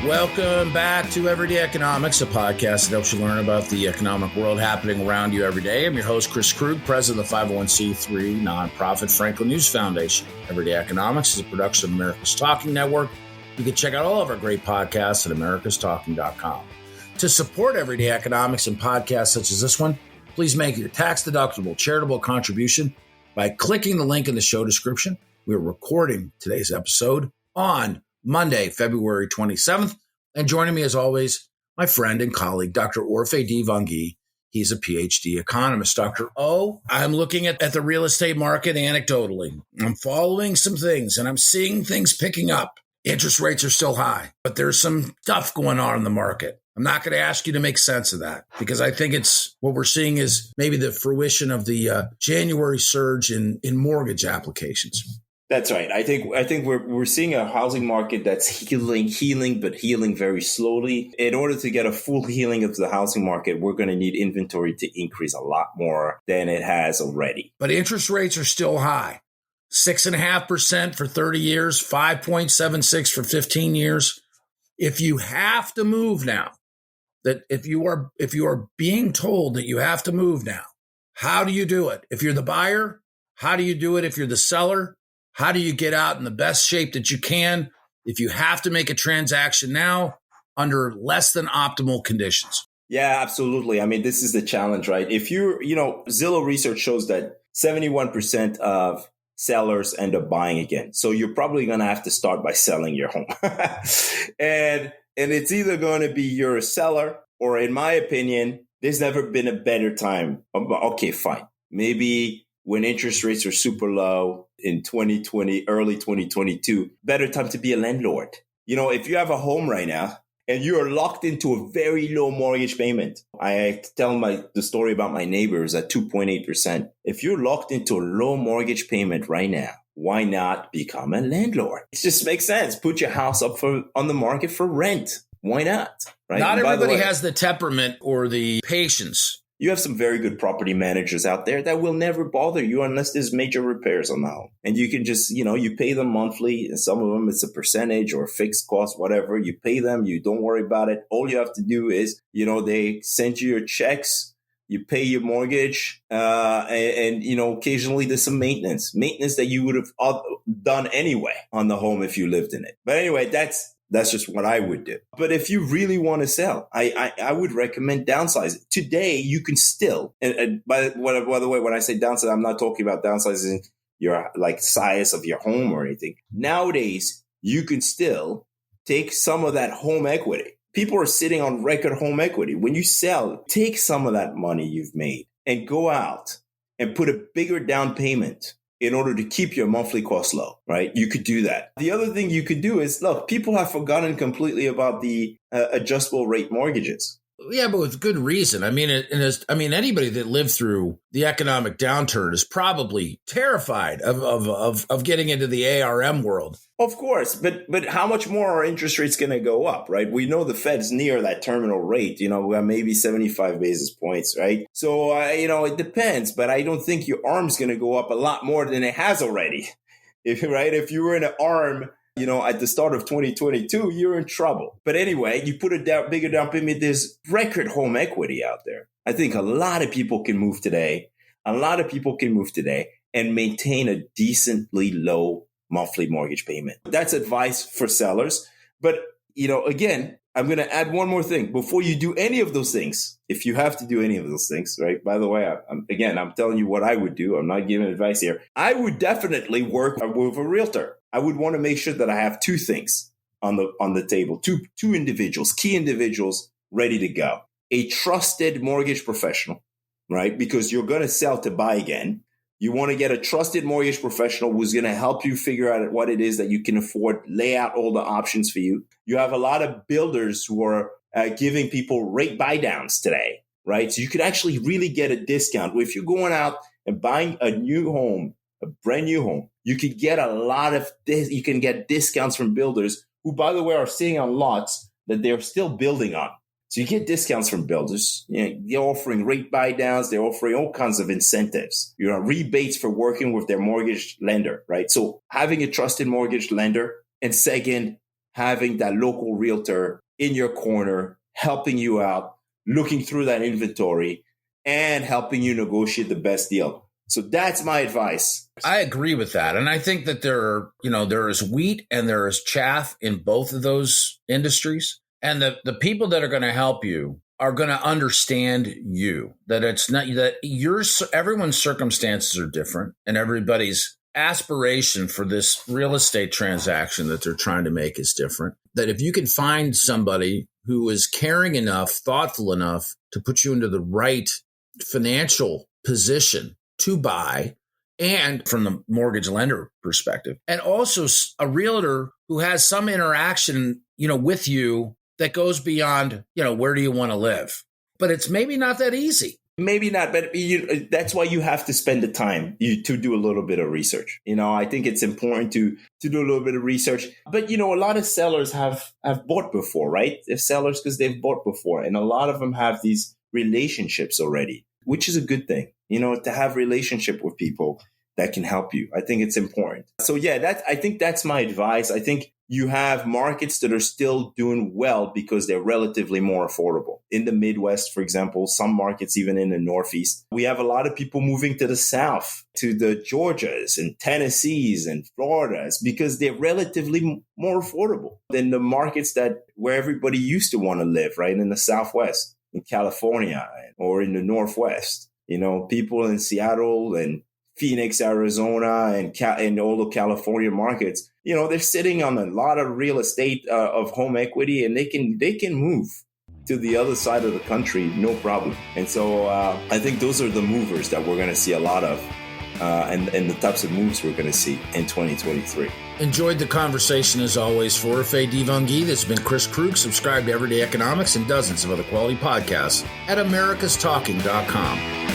Welcome back to Everyday Economics, a podcast that helps you learn about the economic world happening around you every day. I'm your host, Chris Krug, president of the 501c3 nonprofit Franklin News Foundation. Everyday Economics is a production of America's Talking Network. You can check out all of our great podcasts at americastalking.com. To support Everyday Economics and podcasts such as this one, please make your tax-deductible charitable contribution by clicking the link in the show description. We're recording today's episode on Monday, February 27th. And joining me as always, my friend and colleague, Dr. Orphe Divounguy. He's a PhD economist. Dr. O, I'm looking at the real estate market anecdotally. I'm following some things and I'm seeing things picking up. Interest rates are still high, but there's some stuff going on in the market. I'm not going to ask you to make sense of that because I think it's what we're seeing is maybe the fruition of the January surge in mortgage applications. That's right. I think we're seeing a housing market that's healing, but healing very slowly. In order to get a full healing of the housing market, we're going to need inventory to increase a lot more than it has already. But interest rates are still high. 6.5% for 30 years, 5.76 for 15 years. If you have to move now, that if you are being told that you have to move now, how do you do it? If you're the buyer, how do you do it? If you're the seller, how do you get out in the best shape that you can if you have to make a transaction now under less than optimal conditions? Yeah, absolutely. I mean, this is the challenge, right? If Zillow research shows that 71% of sellers end up buying again. So you're probably going to have to start by selling your home. and it's either going to be you're a seller or, in my opinion, there's never been a better time. Okay, fine. Maybe when interest rates are super low in 2020, early 2022, better time to be a landlord. You know, if you have a home right now and you are locked into a very low mortgage payment, I tell the story about my neighbors at 2.8%. If you're locked into a low mortgage payment right now, why not become a landlord? It just makes sense. Put your house up on the market for rent. Why not? Right? Not everybody has the temperament or the patience. You have some very good property managers out there that will never bother you unless there's major repairs on the home. And you can just, you pay them monthly. And some of them, it's a percentage or fixed cost, whatever. You pay them. You don't worry about it. All you have to do is, they send you your checks. You pay your mortgage. And occasionally there's some maintenance that you would have done anyway on the home if you lived in it. But anyway, that's just what I would do. But if you really want to sell, I would recommend downsizing. Today, you can still, and by the way, when I say downsize, I'm not talking about downsizing your size of your home or anything. Nowadays, you can still take some of that home equity. People are sitting on record home equity. When you sell, take some of that money you've made and go out and put a bigger down payment in order to keep your monthly costs low, right? You could do that. The other thing you could do is, look, people have forgotten completely about the adjustable rate mortgages. Yeah, but with good reason. I mean, anybody that lived through the economic downturn is probably terrified of getting into the ARM world. Of course, but how much more are interest rates going to go up, right? We know the Fed's near that terminal rate, maybe 75 basis points, right? So, it depends, but I don't think your ARM's going to go up a lot more than it has already, If you were in an ARM, at the start of 2022, you're in trouble. But anyway, you put a bigger down payment, there's record home equity out there. I think a lot of people can move today. And maintain a decently low monthly mortgage payment. That's advice for sellers. But, again, I'm going to add one more thing. Before you do any of those things, if you have to do any of those things, right? By the way, I'm telling you what I would do. I'm not giving advice here. I would definitely work with a realtor. I would want to make sure that I have two things on the table, two individuals, key individuals ready to go. A trusted mortgage professional, right? Because you're going to sell to buy again. You want to get a trusted mortgage professional who's going to help you figure out what it is that you can afford, lay out all the options for you. You have a lot of builders who are giving people rate buy downs today, right? So you could actually really get a discount. If you're going out and buying a new home, a brand new home, you could get you can get discounts from builders who, by the way, are sitting on lots that they're still building on. So you get discounts from builders. They're offering rate buy downs. They're offering all kinds of incentives. Rebates for working with their mortgage lender, right? So having a trusted mortgage lender, and second, having that local realtor in your corner, helping you out, looking through that inventory, and helping you negotiate the best deal. So that's my advice. I agree with that. And I think that there is wheat and there is chaff in both of those industries. And the people that are going to help you are going to understand you, that it's not that everyone's circumstances are different and everybody's aspiration for this real estate transaction that they're trying to make is different. That if you can find somebody who is caring enough, thoughtful enough to put you into the right financial position to buy, and from the mortgage lender perspective, and also a realtor who has some interaction, with you that goes beyond, where do you want to live? But it's maybe not that easy. Maybe not, but that's why you have to spend the time to do a little bit of research. I think it's important to do a little bit of research. But, a lot of sellers have bought before, right? They're sellers because they've bought before. And a lot of them have these relationships already, which is a good thing, to have relationship with people that can help you. I think it's important. So yeah, I think that's my advice. I think you have markets that are still doing well because they're relatively more affordable. In the Midwest, for example, some markets, even in the Northeast, we have a lot of people moving to the South, to the Georgias and Tennessees and Floridas, because they're relatively more affordable than the markets where everybody used to want to live, right? In the Southwest, in California, or in the Northwest. People in Seattle and Phoenix, Arizona, and all the California markets, they're sitting on a lot of real estate of home equity, and they can move to the other side of the country, no problem. And so I think those are the movers that we're going to see a lot of, and the types of moves we're going to see in 2023. Enjoyed the conversation as always. For Orphe Divounguy, this has been Chris Krug. Subscribe to Everyday Economics and dozens of other quality podcasts at americastalking.com.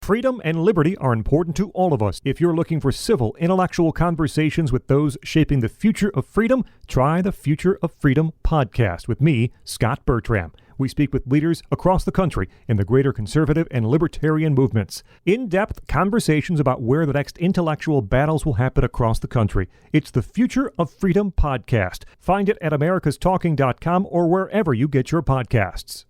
Freedom and liberty are important to all of us. If you're looking for civil, intellectual conversations with those shaping the future of freedom, try the Future of Freedom podcast with me, Scott Bertram. We speak with leaders across the country in the greater conservative and libertarian movements. In-depth conversations about where the next intellectual battles will happen across the country. It's the Future of Freedom podcast. Find it at americastalking.com or wherever you get your podcasts.